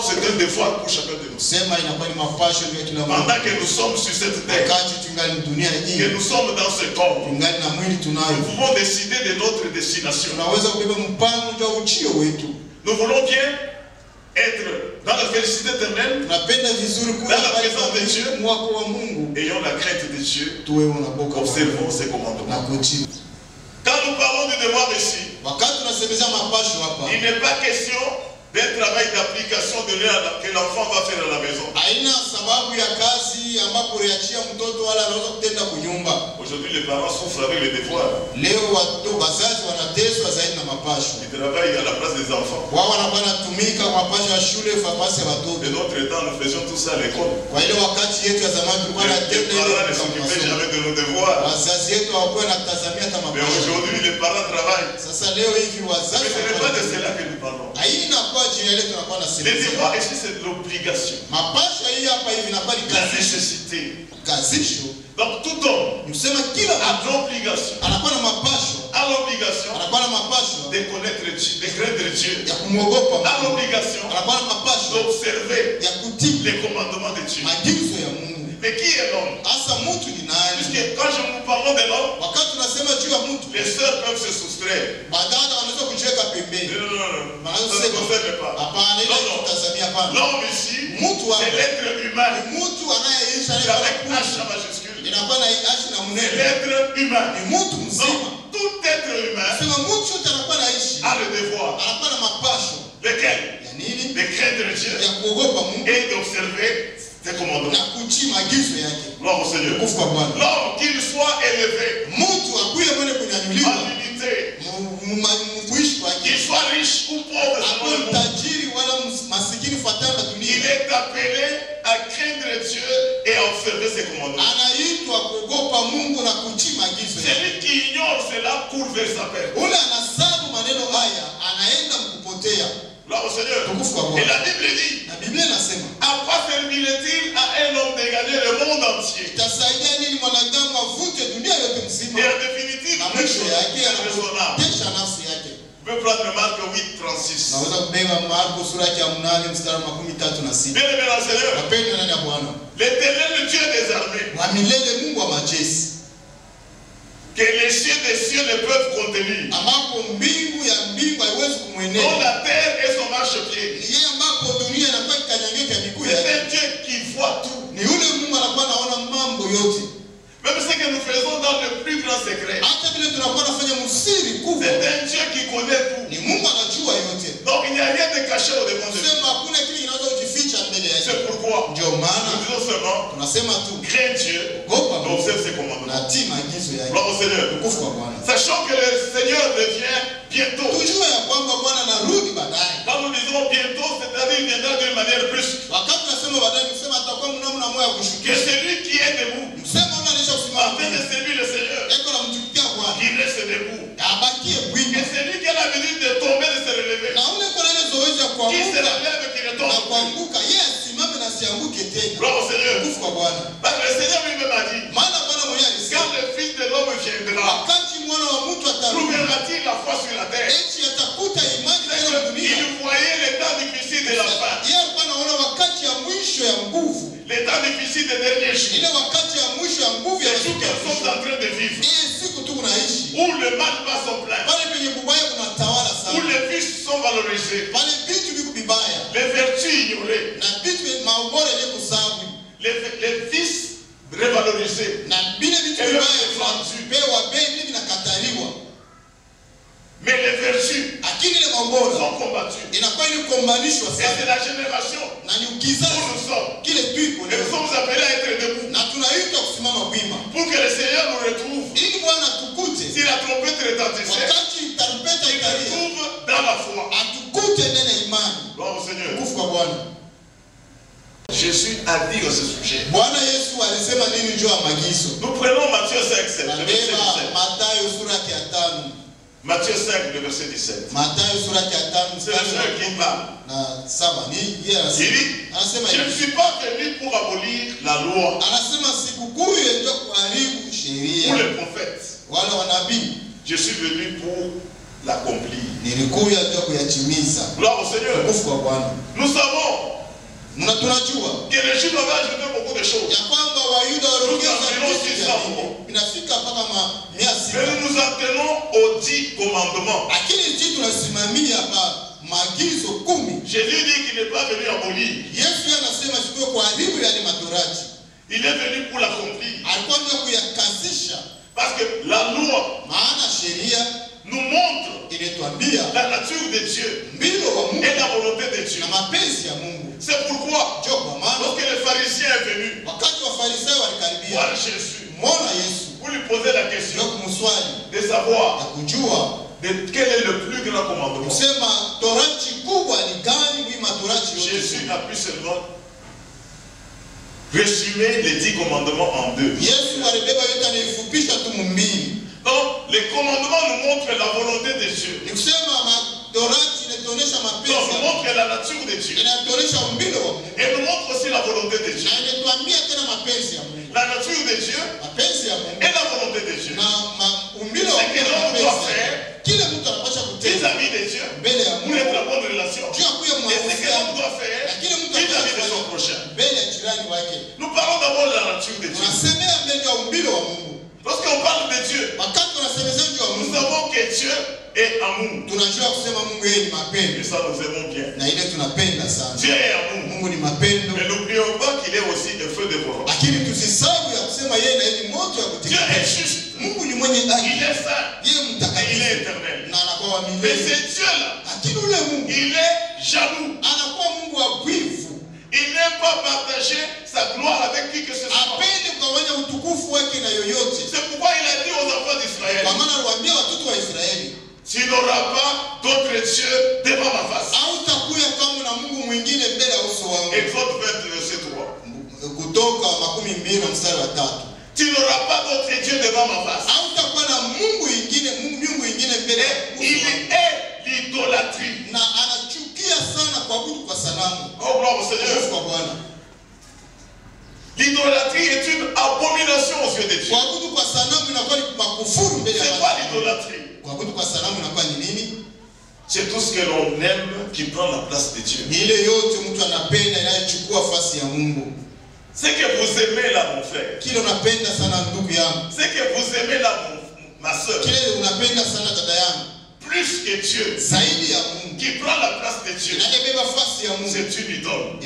C'est un devoir pour chacun de nous. Pendant que nous sommes sur cette terre, que nous sommes dans ce corps, nous pouvons décider de notre destination. Nous voulons bien être dans la félicité éternelle, dans la présence de Dieu, ayant la crainte de Dieu, observons ses commandements. Quand nous parlons du devoir ici, il n'est pas question d'un travail d'application de que l'enfant va faire à la maison. Aujourd'hui, les parents souffrent avec les devoirs. Ils travaillent à la place des enfants. De notre temps, nous faisions tout ça à l'école. Les parents ne s'occupaient jamais de nos devoirs. Mais aujourd'hui, les parents travaillent. Mais ce n'est pas de cela que nous parlons. Les devoirs ici, c'est de l'obligation. La nécessité. Donc tout homme a l'obligation de connaître Dieu, de craindre Dieu, a l'obligation d'observer les commandements de Dieu. Mais qui est l'homme? Puisque quand nous parlons de l'homme, les sœurs peuvent se soustraire. Non, ça ne concerne pas. L'homme ici, c'est l'être humain. Avec H majuscule. C'est l'être humain. Donc, tout être humain a le devoir. Lequel? De craindre Dieu et d'observer ses commandements. Gloire au Seigneur. L'homme, qu'il soit élevé en dignité, qu'il soit riche ou pauvre, il est appelé à craindre Dieu et à observer ses commandements. Celui qui ignore cela court vers sa perte. Gloire au Seigneur. Et la Bible dit, à quoi servirait-il à un homme de gagner le monde entier? Et en définitive, je peux prendre Marc 8, 36. Bien aimé dans le Seigneur, l'Éternel Dieu des armées, que les cieux des cieux ne peuvent contenir, dont la terre est son marchepied. C'est un Dieu qui voit tout. Même ce que nous faisons dans le plus grand secret, c'est un Dieu qui connaît tout. Donc il n'y a rien de caché au devant de lui. C'est pourquoi nous disons seulement crains Dieu, observe ses commandements. Gloire au Seigneur. Sachant que le Seigneur revient bientôt. Quand nous disons bientôt, c'est-à-dire il viendra d'une manière brusque. Que celui qui est debout afin de servir le Seigneur, qui reste debout. Que celui qui a l'habitude de tomber, de se relever, qui se relève, qui ne tombe. Gloire au Seigneur. Parce que le Seigneur lui-même a dit, quand le Fils de l'homme viendra, trouvera-t-il la foi sur la terre? Il voyait l'état difficile de la fin, l'état difficile des derniers jours, les jours que nous sommes en train de vivre, où le mal bat son plein, où les vices sont valorisés, les vertus ignorées, les vices révalorisés, et le défendu. Mais les vertus sont combattues. Et c'est la génération où nous sommes. Et nous sommes appelés à être debout. Pour que le Seigneur nous retrouve. Si la trompette retentissait, il nous retrouve dans la foi. Gloire au Seigneur. Jésus a dit à ce sujet. Nous prenons Matthieu 5, le verset 17. Matthieu 5, le verset 17. C'est le Seigneur qui parle. Il dit, je ne suis pas venu pour abolir la loi ou les prophètes. Je suis venu pour l'accomplir. Gloire au Seigneur. Nous savons que les Juifs avaient ajouté beaucoup de choses. Mais nous nous attenons aux 10 commandements. Jésus dit qu'il n'est pas venu abolir. Il est venu pour l'accomplir. Parce que la loi nous montre la nature de Dieu et la volonté de Dieu. C'est pourquoi, lorsque le pharisien est venu voir Jésus, pour lui poser la question de savoir quel est le plus grand commandement, Jésus a pu seulement résumer les 10 commandements en 2. Donc, les commandements nous montrent la volonté de Dieu. Donc, nous montre la nature de Dieu. Et nous montre aussi la volonté de Dieu. La nature de Dieu et la volonté de Dieu. C'est que l'homme doit faire vis-à-vis de Dieu pour être en bonne relation. Et c'est que l'homme doit faire vis-à-vis de son prochain. Nous parlons d'abord de la nature de Dieu. Lorsqu'on parle de Dieu, nous savons que Dieu est amour. Et ça, nous aimons bien. Dieu est amour. Mais n'oublions pas qu'il est aussi un feu dévorant. Dieu est juste. Il est saint. Et il est éternel. Mais c'est Dieu-là, il est jaloux. Il n'aime pas partager sa gloire avec qui que ce soit. C'est pourquoi il a dit aux enfants d'Israël, tu n'auras pas d'autre Dieu devant ma face. Exode 20, verset 3. Tu n'auras pas d'autre Dieu devant ma face. Et il est l'idolâtrie. Oh, gloire au Seigneur. L'idolâtrie est une abomination aux yeux de Dieu. C'est quoi l'idolâtrie? C'est tout ce que l'on aime qui prend la place de Dieu. C'est que vous aimez là, mon frère. C'est que vous aimez là, ma soeur. Plus que Dieu, qui prend la place de Dieu, c'est une idole.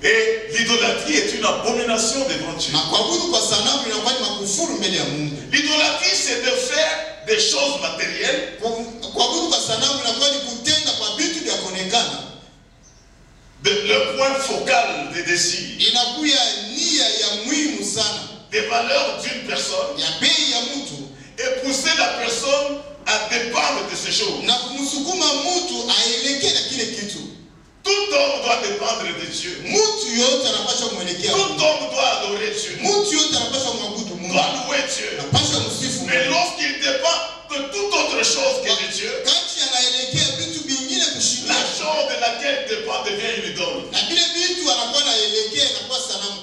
Et l'idolâtrie est une abomination devant Dieu. L'idolâtrie, c'est de faire des choses matérielles. Le point focal des désirs. Des valeurs d'une personne. Et pousser la personne à dépendre de ces choses. Tout homme doit dépendre de Dieu. Tout homme doit adorer Dieu. Doit louer Dieu. Mais lorsqu'il dépend de toute autre chose que de Dieu, la chose de laquelle il dépend devient une idole.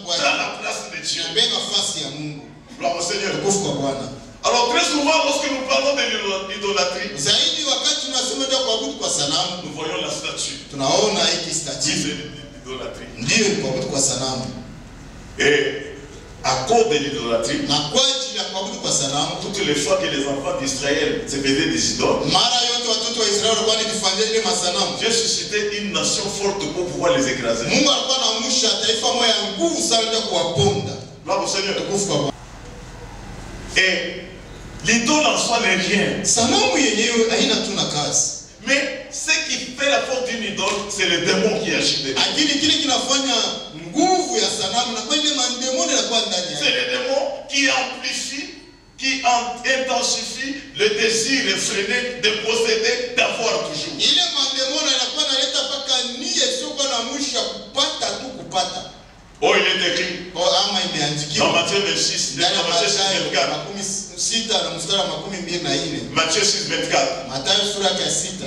Dans la place de Dieu. Gloire au Seigneur. Alors très souvent, lorsque nous parlons de l'idolâtrie, nous voyons la statue. C'est l'idolâtrie. Et à cause de l'idolâtrie, toutes les fois que les enfants d'Israël se faisaient des idoles, Dieu suscitait une nation forte pour pouvoir les écraser. Gloire au Seigneur. Et l'idole en soi n'est rien. Mais ce qui fait la force d'une idole, c'est le démon qui agit dedans. C'est le démon qui amplifie, qui intensifie le désir effréné de posséder, d'avoir toujours. Oh, il est écrit dans Matthieu 6, Matthieu 6, 24.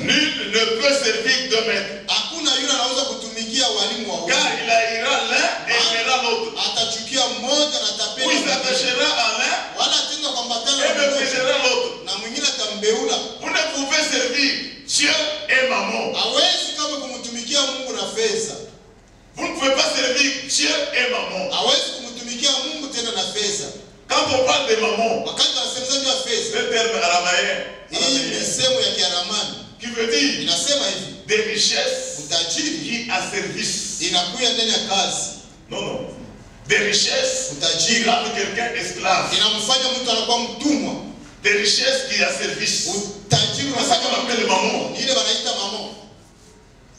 Nul ne peut servir deux maîtres. Car il haïra l'un et aimera l'autre. Ou il s'attachera à l'un et méprisera l'autre. Vous ne pouvez servir Dieu et Maman. Dieu et maman. Hawezi kumtumikia Mungu tena na fedha. Quand on parle de maman, wakati tunasemezana ya fedha, c'est un terme araméen. Hii ni semo ya Kiaramani. Qui veut dire inasema hivi, des richesses utajiri qui a service. Inakuya ndani ya kazi. Non, non. Des richesses qui rendent quelqu'un esclave. Inamfanya mtu anakuwa mtumwa. Des richesses qui a service. Utajiri c'est ça qu'on appelle maman. Ile wanaita maman.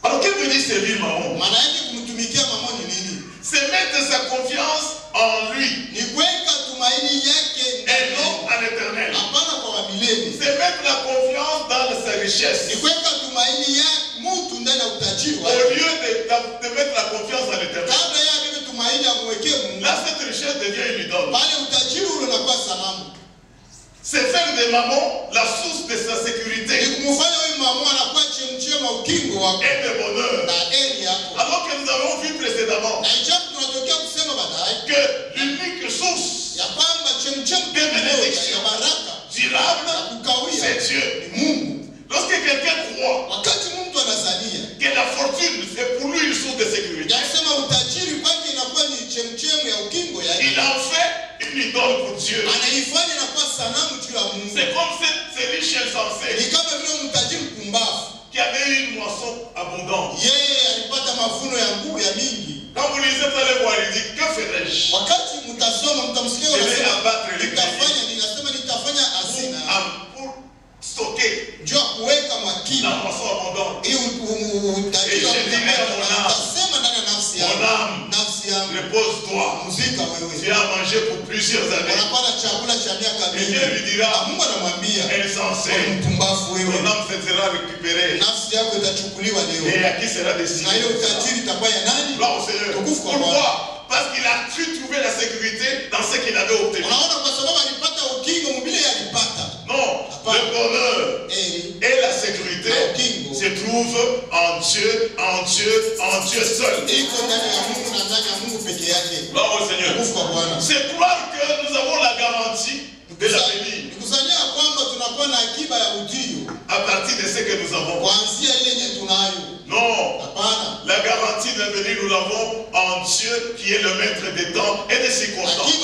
Alors qu'est-ce que veut dire servir maman? Maana yake kumtumikia maman ni nini? C'est mettre sa confiance en lui. Ni kuweka tumaini yake et non à l'éternel. Hapana kwa milele. C'est mettre la confiance dans sa richesse. Ni kuweka tumaini ya mtu ndani ya utajiri wake. Au lieu de mettre la confiance dans l'éternel. Kabla ya bebe tumaini amwekee Mungu. Là cette richesse devient une idole. Pale utajiri ule unakuwa sanamu. C'est faire de maman la source de sa sécurité. Ni kumfanya huyu mama anakuwa chemchema ukingo wako. Et de bonheur. Na heri yako. Alors que nous avons vu précédemment. Na ijapo tunatokea kusema baadaye. Que l'unique source ya kwamba chemchema de bénédiction ya baraka durable, c'est Dieu. Ni Mungu. Lorsque quelqu'un croit wakati mtu anazania que la fortune c'est pour lui une source de sécurité. Yasema utajiri kwake inakuwa ni chemchema ya ukingo yake. Il en fait une idole pour Dieu. Anaifanya inakuwa sanamu juu ya Mungu. C'est comme ces riches insensés. Ni kama vile mtajiri mpumbavu qui avait une moisson abondante. Yeye alipata mavuno ya nguvu ya mingi. Quand vous lisez, vous allez voir, il dit que ferais-je? Wakati mtasoma mtamsikia anasema nitafanya, ninasema nitafanya hazina pour stocker juu kuweka makini la moisson abondante. Et je dirai à mon âme, utasema ndani ya nafsi yangu, mon âme, nafsi yangu, repose-toi. Muzika wewe. Tu as mangé pour plusieurs années. Unapata chakula cha miaka mingi. Et Dieu lui dira, Mungu anamwambia, insensé, mpumbavu wewe, ton âme sera récupérée. Nafsi yako itachukuliwa leo. Et à qui sera destiné? Na ile utajiri itakuwa ya nani? Gloire au Seigneur. Pourquoi? Parce qu'il a su trouver la sécurité dans ce qu'il avait obtenu. Unaona kwa sababu alipata ukingo mbele alipata. Non, le bonheur et la sécurité se trouvent en Dieu, en Dieu, en Dieu seul. Gloire au Seigneur. C'est croire que nous avons la garantie de l'avenir. À partir de ce que nous avons. Non. La garantie de l'avenir, nous l'avons en Dieu qui est le maître des temps et des circonstances.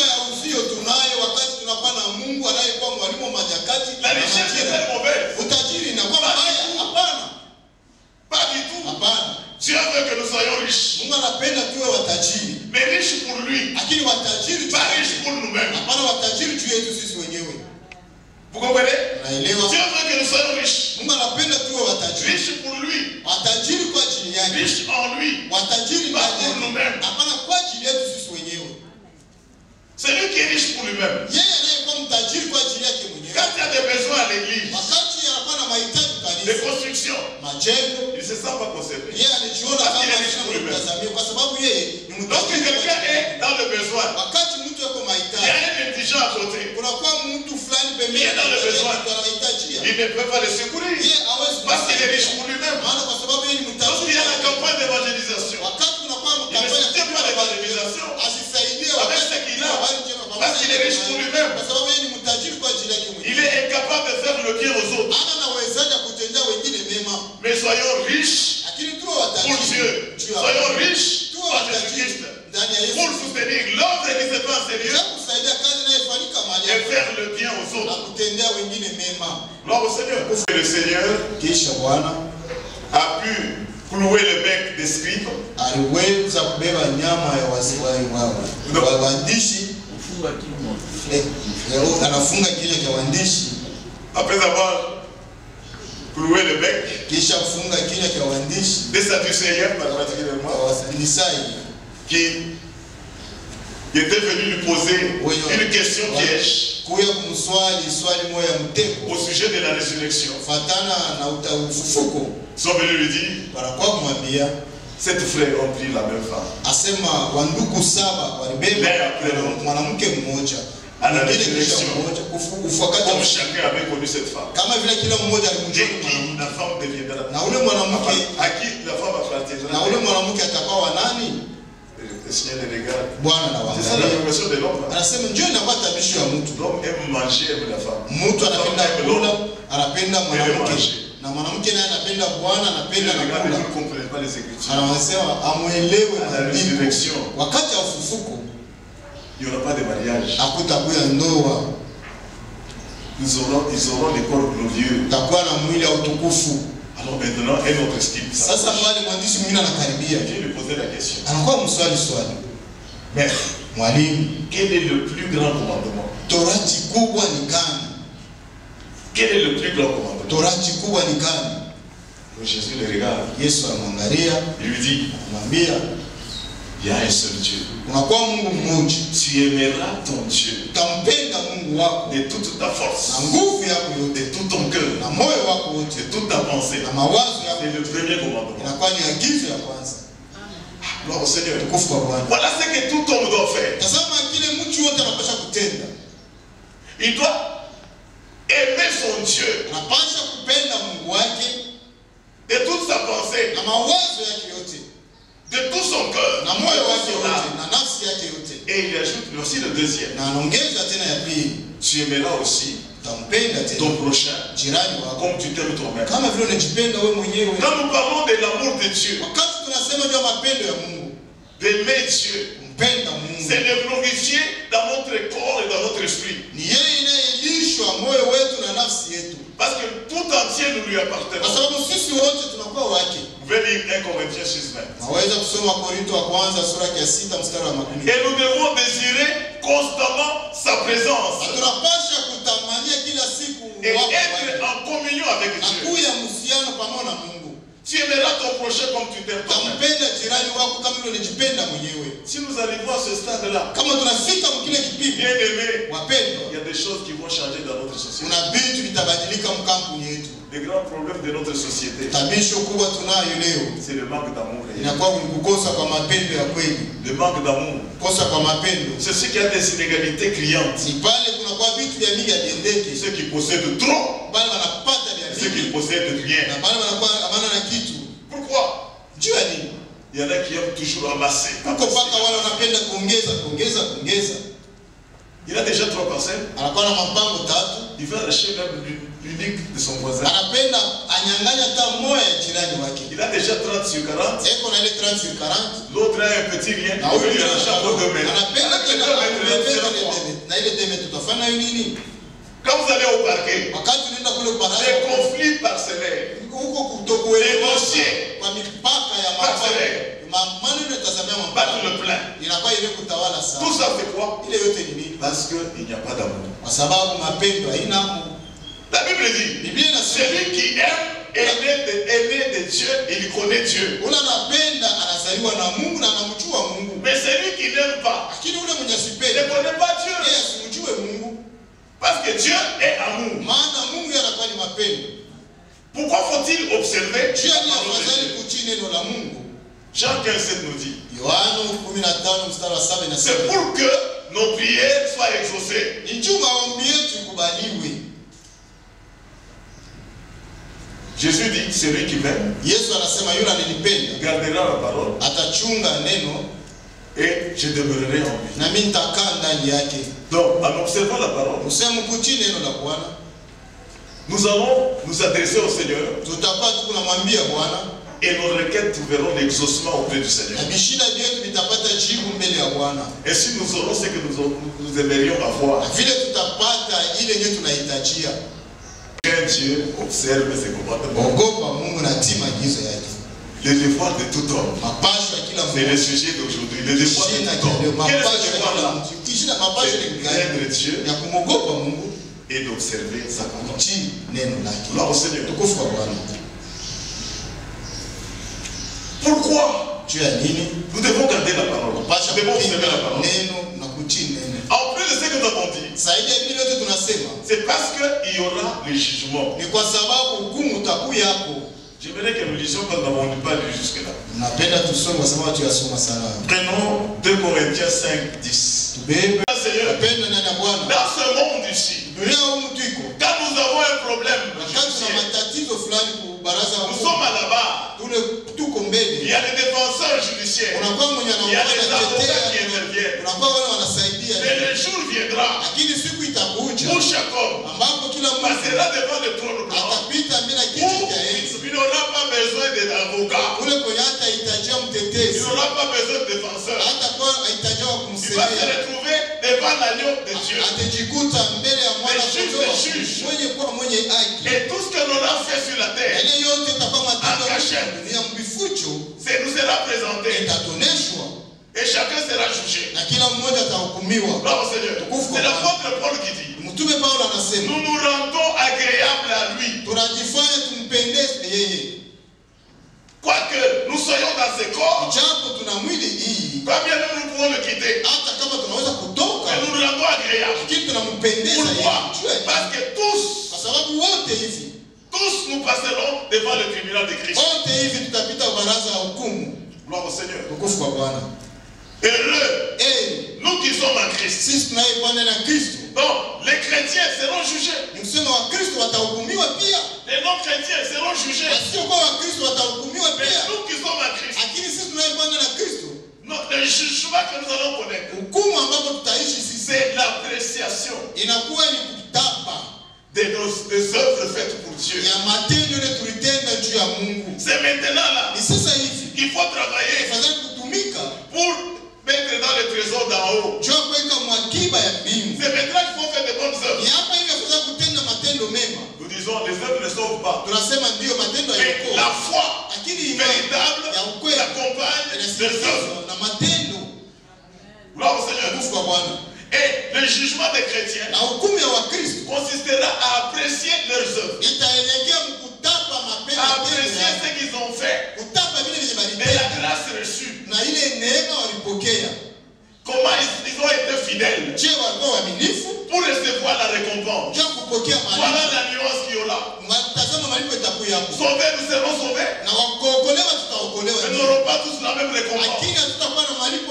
La richesse est mauvaise. Pas du tout. Dieu veut que nous soyons riches. Mais riches pour lui. Pas riches pour nous-mêmes. Vous comprenez? Dieu veut que nous soyons riches. Riches pour lui. Riches en lui. Pas pour nous-mêmes. C'est lui qui est riche pour lui-même. Quand il y a des besoins à l'église, de construction, il ne se sent pas concerné. Parce qu'il est riche pour lui-même. Lorsque quelqu'un est dans le besoin, il y a un indigent à côté. Il est dans le besoin. Il ne peut pas le secourir. Parce qu'il est riche pour lui-même. Lorsqu'il y a la campagne d'évangélisation, il ne soutient pas l'évangélisation avec ce qu'il a. Parce qu'il est riche pour lui-même. Il est incapable de faire le bien aux autres. Mais soyons riches pour Dieu. Soyons riches par Jésus-Christ. Pour soutenir l'œuvre qui se fait en sérieux et faire le bien aux autres. Gloire au Seigneur. Le Seigneur a pu clouer le bec des scribes. Après avoir cloué le bec des Sadducéens, qui était venu lui poser une question piège au sujet de la résurrection. Ils sont venus lui dire, cette frère ont pris la même femme. À la résurrection, comme chacun avait connu cette femme. Et qui la femme deviendra. À qui la femme appartiendra. Le Seigneur les regarde. C'est ça la progression de l'homme. L'homme aime manger, aime la femme. La femme aime l'homme, aime manger. Na mwanamke naye anapenda Bwana, anapenda na kula. Ils ne comprennent pas les Écritures. Anasema amuelewe À la résurrection, wakati wa ufufuko il n'y aura pas de mariage. hakutakuwa ndoa. Ils auront des corps glorieux. Takuwa na mwili wa utukufu. Alors maintenant, un autre style. Sasa mwali mwandishi mwingine anakaribia. Je vais lui poser la question. Anakuwa swali. Mais, Mwalimu, quel est le plus grand commandement? Torati kubwa ni gani? Quel est le plus grand commandement? Torati kubwa ni gani? Jésus le regarde. Yesu anamwangalia, Il lui dit, anamwambia, il y a un seul Dieu. unakuwa Mungu mmoja. Tu aimeras ton Dieu Utampenda Mungu wako de toute ta force, na nguvu yako yote, de tout ton cœur, na moyo wako wote, de toute ta pensée. na mawazo yako. C'est le premier commandement. Inakuwa ni agizo ya kwanza. Gloire au Seigneur. Tukufu kwa Bwana. Voilà ce que tout homme doit faire. Tazama kile mtu yote anapaswa kutenda. Il doit aimer son Dieu Anapaswa kupenda Mungu wake de toute sa pensée, na mawazo yake yote, de tout son cœur, na moyo wake wote, na nafsi yake yote. Et il ajoute aussi le deuxième. Na anaongeza tena ya pili, tu aimeras aussi utampenda tena ton prochain jirani wako comme tu t'aimes toi-même. kama vile unajipenda wewe mwenyewe. Quand nous parlons de l'amour de Dieu, Wakati tunasema juu ya mapendo ya Mungu, d'aimer Dieu, kumpenda Mungu, c'est le glorifier dans notre corps et dans notre esprit. ni yeye inayelishwa moyo wetu na nafsi yetu, Parce que tout entier nous lui kwa appartenons. sababu sisi wote tunakuwa wake. Vous pouvez lire 1 Corinthiens 6:20. Naweza kusoma Korinto wa kwanza sura ya 6 mstari wa 10. Et nous devons désirer constamment sa présence Tunapaswa kutamania kila siku et wako être wake, en communion avec na Dieu. kuya mhusiano pamoja na Mungu. Tu aimeras ton prochain comme tu t'aimes toi-même. Utampenda jirani wako kama vile unajipenda mwenyewe. Si nous arrivons à ce stade-là, Kama tunafika mkile kipimo, bien aimé, wapendwa, il y a des choses qui vont changer dans notre société. kuna vitu vitabadilika mkampuni yetu. Le grand problème de notre société, Tabisho kubwa tunayo leo c'est le manque d'amour réel. inakuwa ni kukosa kwa mapendo ya kweli. Le manque d'amour, Kukosa kwa mapendo c'est ce qui a des inégalités criantes. ni pale kunakuwa vitu vya mingi viendeke, Ceux qui possèdent trop, bali wanapata vya ceux qui mingi possèdent rien. na bali wanakuwa amana na kitu. Pourquoi? Juu ya nini? Il y en a qui aiment toujours amasser. Huko paka wale wanapenda kuongeza. Il a déjà 3 parcelles. Anakuwa na mapango tatu. Il va acheter même l'unique de son voisin. Anapenda anyang'anya hata moja ya jirani wake. Il a déjà 30 sur 40. Eko na ile 30 sur 40. L'autre a un petit rien. Na huyu Il a acheté pour 2 mètres. anapenda Avec les tena 2 mètres, na ile deme tutafanya nini? quand vous allez au parquet, Wakati unaenda kule les baraza conflits parcellaires, huko kutokuelewa Négocier. kwa mipaka ya Parcellaire. maneno yatazamia battre mapaka le plein. inakuwa ile kutawala sana. Tout ça c'est quoi? Ile yote ni nini? Parce qu'il n'y a pas d'amour. Kwa sababu mapendo haina Mungu. La Bible dit, Biblia inasema celui qui aime est né de Dieu, il connaît Dieu. ule anapenda anazaliwa na Mungu na anamjua Mungu. Mais celui qui n'aime pas, Lakini ule mwenye il asipende ne connaît pas Dieu. yeye asimjue Mungu. Parce que Dieu est amour. Maana Mungu anakuwa ni mapendo. Pourquoi faut-il observer Dieu la ni parole de afadhali Dieu? kutii neno la Mungu. Jean 15:7 nous dit, Yohana 15 mstari wa 7 c'est inasema pour que nos prières soient exaucées. ni juu maombi yetu ikubaliwe. Jésus dit, celui qui m'aime Yesu anasema yule ananipenda gardera la parole atachunga neno et je demeurerai en lui. na mimi nitakaa ndani yake. Donc, en observant la parole, Useme kutii neno la Bwana, nous allons nous adresser au Seigneur tutakuwa tunamwambia Bwana et nos requêtes trouveront l'exaucement auprès du Seigneur. na vishida vyetu vitapata jibu mbele ya Bwana. Et si nous aurons ce que nous aimerions avoir, Na vile tutapata ile yenye tunahitajia. qu'un Dieu observe ses commandements. Ogopa Mungu na tii maagizo yake. Le devoir de tout homme, Mapasho ya kila c'est le mtu. sujet d'aujourd'hui. Le devoir de Shina tout homme. kile Quel est mapasho ce ya kila devoir-là? mtu. Kishina mapasho C'est ni de gani? craindre Dieu Ya kumwogopa Mungu, et d'observer sa parole. kutii neno lake. Gloire au Seigneur. Tukufu kwa Bwana. Pourquoi Juu ya nini? nous devons garder la parole? Pasha Nous devons observer la kupinga parole. neno na kutii neno. En plus de ce que nous avons dit, Zaidi ya vile vyote tunasema c'est parce qu'il y aura le jugement. ni kwa sababu hukumu utakuja hapo. J'aimerais que nous lisions parce que nous n'avons pas lu jusque-là. Napenda tusome kwa sababu tuyasoma sana. Prenons 2 Corinthiens 5:10. Tubebe Seigneur, napenda ndani ya Bwana. dans ce monde ici, Dunia humu tuko. quand nous avons un problème, Wakati tuna matatizo fulani ku baraza la nous Mungu. sommes à la barre. Tule tuko Il mbele. y a des défenseurs judiciaires. Unakuwa mwenye Il y a des anaongoza avocats qui tetea. interviennent. Unakuwa wale wanasaidia. Mais le jour viendra Lakini siku itakuja où chaque homme ambapo kila mtu passera devant le trône blanc, atapita mbele ya kiti cha d'avocat. Il n'aura pas besoin de défenseur. Il va se retrouver devant l'agneau de Dieu. Les juges. Et tout ce que l'on a fait sur la terre, en cachette, nous sera présenté. Et chacun sera jugé. Bravo Seigneur. C'est l'apôtre Paul qui dit. Nous nous rendons agréables à lui. Quoique nous soyons dans ce corps, combien nous pouvons le quitter. Mais nous nous rendons agréables. Pourquoi? Parce que tous nous passerons devant le tribunal de Christ. Gloire au Seigneur. Heureux, nous qui sommes en Christ. Donc, les chrétiens seront jugés. Les non-chrétiens seront jugés. Mais nous qui sommes en Christ, le jugement que nous allons connaître, c'est l'appréciation des œuvres faites pour Dieu. C'est maintenant là qu'il faut travailler pour mettre dans le trésor d'en haut. C'est maintenant qu'il faut faire de bonnes œuvres. Nous disons, les œuvres ne sauvent pas. Mais la foi véritable accompagne les œuvres. Gloire au Seigneur. Et le jugement des chrétiens consistera à apprécier leurs œuvres. À apprécier ce qu'ils ont fait. Et la grâce reçue. Comment ils ont été fidèles pour recevoir la récompense. Voilà la nuance qu'il y aura. Sauvés, nous serons sauvés. Nous n'aurons pas tous la même récompense. Et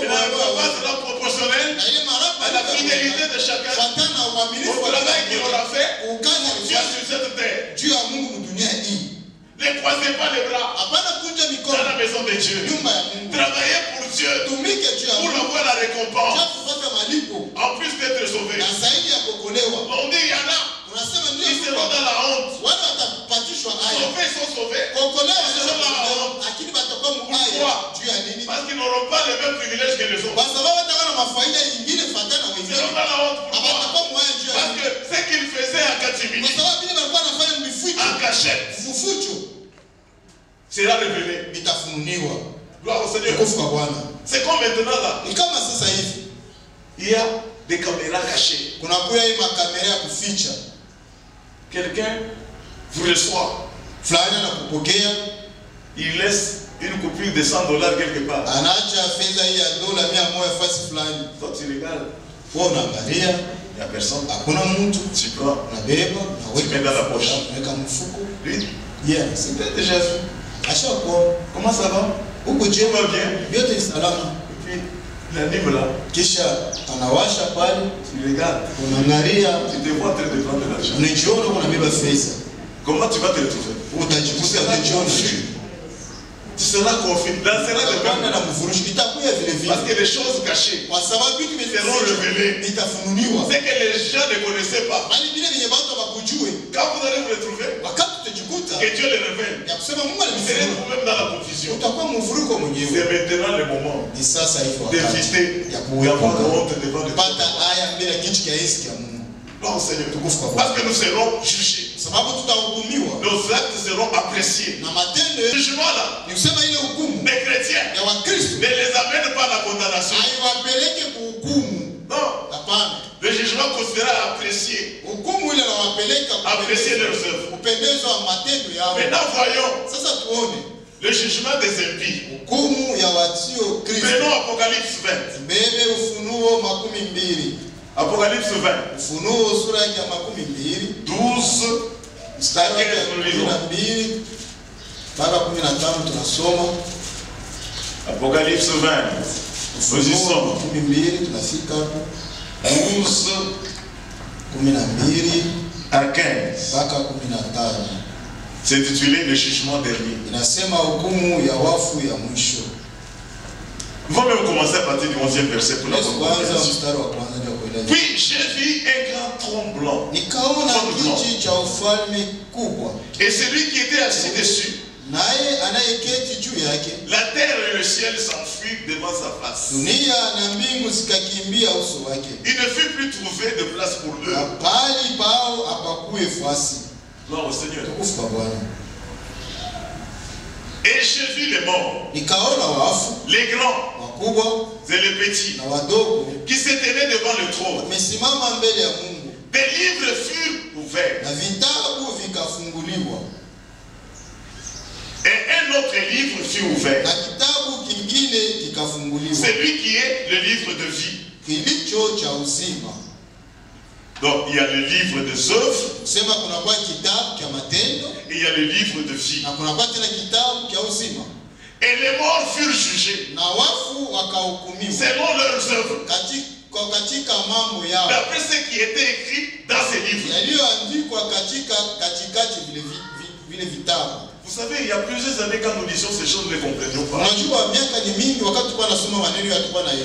la récompense sera proportionnelle à la fidélité de chacun au travail qu'il aura fait Dieu sur cette terre. Ne croisez pas les bras dans la maison de Dieu. Travaillez pour Dieu pour avoir la récompense. En plus d'être sauvés. On dit il y en a qui seront dans la honte. Sauvés sont sauvés. Ils seront dans la honte. Pourquoi? Parce qu'ils n'auront pas les mêmes privilèges que les autres. Ils seront dans la honte. Pourquoi? Parce que ce qu'ils faisaient en catimini, en cachette, sera révélé. Gloire au Seigneur. C'est comme maintenant là. Il y a des caméras cachées. Quelqu'un vous reçoit. Il laisse une coupure de $100 quelque part. Toi tu regardes. Il n'y a personne. Tu prends. Tu mets dans la poche. Lui, c'était déjà vu. Comment ça va? Tout va bien. Et puis, il anime là. Tu regardes. Tu te vois en train de prendre l'argent. Comment tu vas te retrouver? Tu seras confiné. Parce que les choses cachées seront révélées. C'est que les gens ne connaissaient pas. Quand vous allez vous retrouver, que Dieu les révèle, vous serez vous-même dans la confusion. C'est maintenant le moment d'éviter d'avoir honte devant Dieu. Non, Seigneur, parce que nous serons jugés. Nos actes seront appréciés. Le jugement là, les chrétiens ne les amène pas à la condamnation. Non. Le jugement considérera apprécier. Apprécier leurs œuvres. Maintenant voyons le jugement des impies. Prenons Apocalypse 20. Apocalypse 20. 12. Apocalypse 20. Nous y sommes. 12 à 15. C'est intitulé le jugement dernier. Nous allons même commencer à partir du 11e verset pour la compréhension. Puis j'ai vu un grand tremblement. Et celui qui était assis dessus naye anayeketi juu yake. La terre et le ciel s'enfuient devant sa face. Dunia na mbingu zikakimbia uso wake. Il ne fut plus trouvé de place pour eux. Pali pao hapakuwe fasi. Gloire au Seigneur. Tukufu kwa Bwana. Et j'ai vu les morts, nikaona wafu, les grands wakubwa et les petits, na wadogo, qui se tenaient devant le trône. wamesimama mbele ya Mungu. Des livres furent ouverts. Na vitabu vikafunguliwa. Et un autre livre fut ouvert. Na kitabu kingine kikafunguliwa. Celui qui est le livre de vie. Kilicho cha uzima. Donc il y a le livre des œuvres. Sema kuna kwa kitabu cha matendo. Et il y a le livre de vie. Na kuna kwa tena kitabu cha uzima. Et les morts furent jugés. Na wafu wakahukumiwa. Selon leurs œuvres. Katika mambo yao. D'après ce qui était écrit dans ces livres. Yaliyoandikwa katikati vile vitabu. Vous savez, il y a plusieurs années quand nous disions ces choses, nous ne les comprenions pas.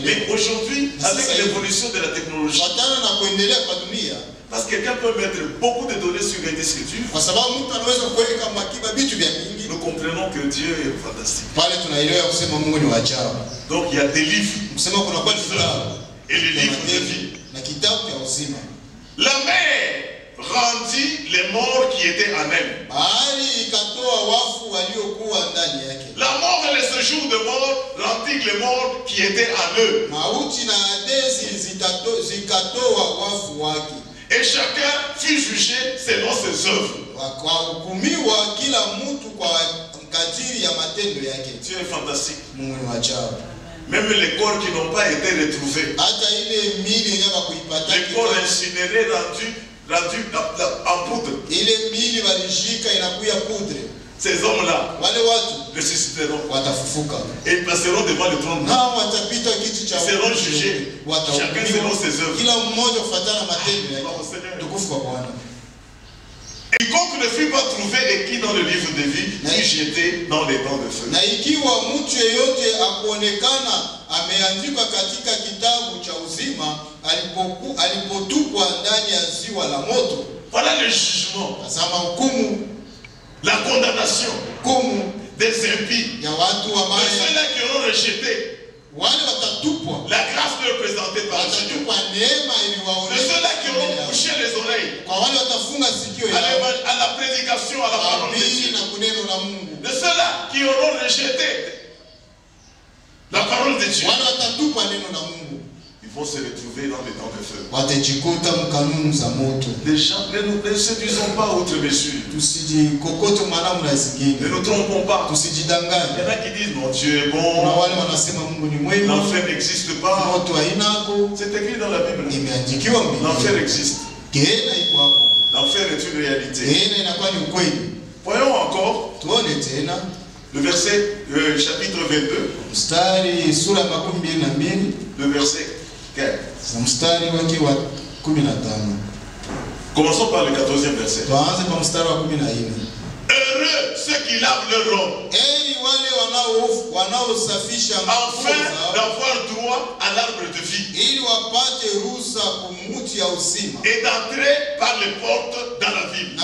Mais aujourd'hui, avec l'évolution de la technologie, parce que quelqu'un peut mettre beaucoup de données sur les écritures, nous comprenons que Dieu est fantastique. Donc il y a des livres, et les livres de vie. La mer rendit les morts qui étaient en elle. La mort et le séjour de mort rendit les morts qui étaient en eux. Et chacun fut jugé selon ses œuvres. Dieu est fantastique. Même les corps qui n'ont pas été retrouvés, les corps incinérés rendus en poudre. Ces hommes-là ressusciteront et ils passeront devant le trône. Ils seront jugés, chacun selon ses œuvres. Et quiconque ne fut pas trouvé écrit dans le livre de vie fut jeté dans les dents de feu. Voilà le jugement, la condamnation des impies, de ceux-là qui auront rejeté la grâce leur présentée par le Seigneur, de ceux-là qui auront bouché les oreilles à la prédication, à la parole de Dieu, de ceux-là qui auront rejeté la parole de Dieu. Ils vont se retrouver dans les temps de feu. Les gens, ne nous séduisons pas outre mesure. Ne nous trompons pas. Il y en a qui disent non, Dieu est bon, l'enfer n'existe pas. C'est écrit dans la Bible. L'enfer existe. L'enfer est une réalité. Voyons encore le verset, chapitre 22. Le verset 15. Commençons par le 14e verset. Heureux ceux qui lavent leur robe, afin d'avoir droit à l'arbre de vie et d'entrer par les portes dans la ville.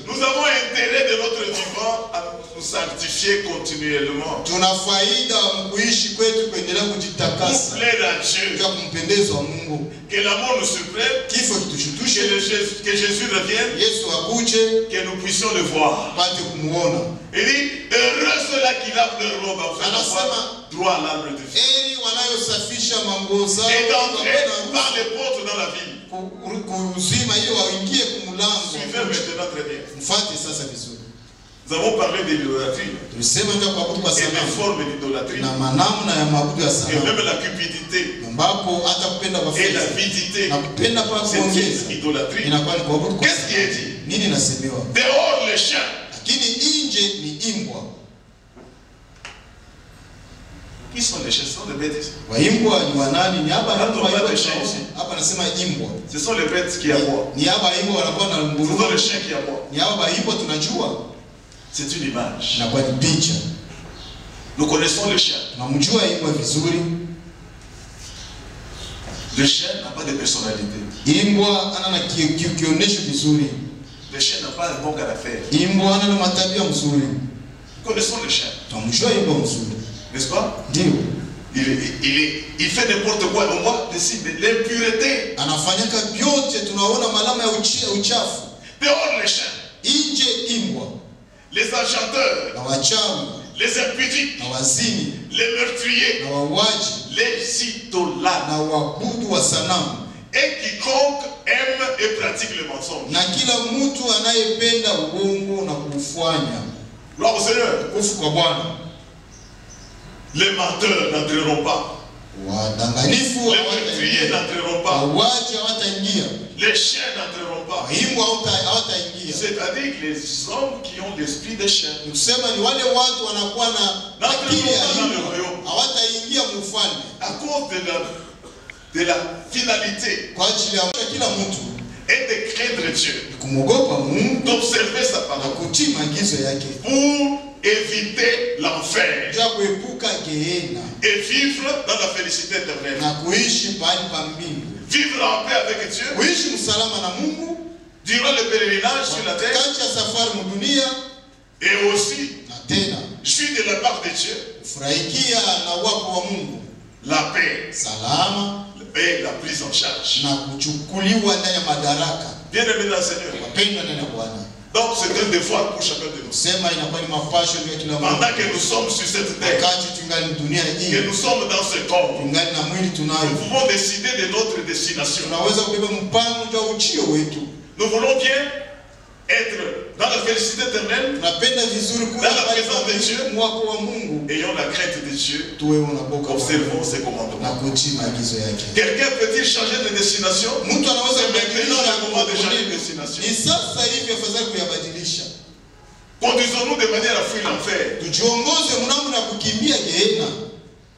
Nous avons intérêt de notre vivant à nous sanctifier continuellement pour plaire à Dieu, que l'amour nous surprenne, que Jésus revienne, que nous puissions le voir. Il dit, heureux ceux-là qui lavent leur robe afin d'avoir droit à l'arbre de vie et d'entrer par les portes dans la ville. Suivez maintenant très bien. Nous avons parlé de l'idolâtrie et des formes d'idolâtrie et même la cupidité et l'avidité. C'est une idolâtrie. Qu'est-ce qui est dit? Dehors les chiens. Qui sont les chiens? Ce sont les bêtes ici. Ce sont les bêtes qui aboient. Ce sont les chiens qui aboient. C'est une image. Nous connaissons le chien. Le chien n'a pas de personnalité. Les chiens n'ont pas un bon caractère. Connaissons les chiens. N'est-ce pas? Il fait n'importe quoi. On voit ici l'impureté. Dehors les chiens. Les enchanteurs. Les impudiques. Les meurtriers. Les idolâtres. Et quiconque aime et pratique le mensonge. Gloire au Seigneur. Les menteurs n'entreront pas. Les meurtriers n'entreront pas. Les chiens n'entreront pas. C'est-à-dire que les hommes qui ont l'esprit des chiens n'entreront pas dans le royaume. À cause de la finalité et de craindre Dieu, d'observer sa parole pour éviter l'enfer et vivre dans la félicité éternelle. Vivre en paix avec Dieu durant le pèlerinage sur la terre et aussi jouir de la part de Dieu la paix et la prise en charge. Bien aimé dans le Seigneur. Donc c'est un devoir pour chacun de nous. Pendant que nous sommes sur cette terre, que nous sommes dans ce corps, nous pouvons décider de notre destination. Nous voulons bien être dans la félicité éternelle, dans la présence de Dieu, ayant la crainte de Dieu, observons ses commandements. Quelqu'un peut-il changer de destination? C'est maintenant le moment de changer de destination. Conduisons-nous de manière à fuir l'enfer.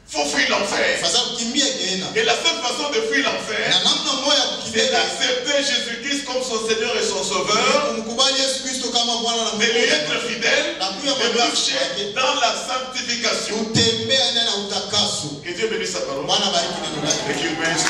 Il faut fuir l'enfer. Et la seule façon de fuir l'enfer, c'est d'accepter Jésus-Christ comme son Seigneur et son Sauveur, de lui être fidèle, de marcher dans la sanctification. Que Dieu bénisse sa parole et qu'il bénisse.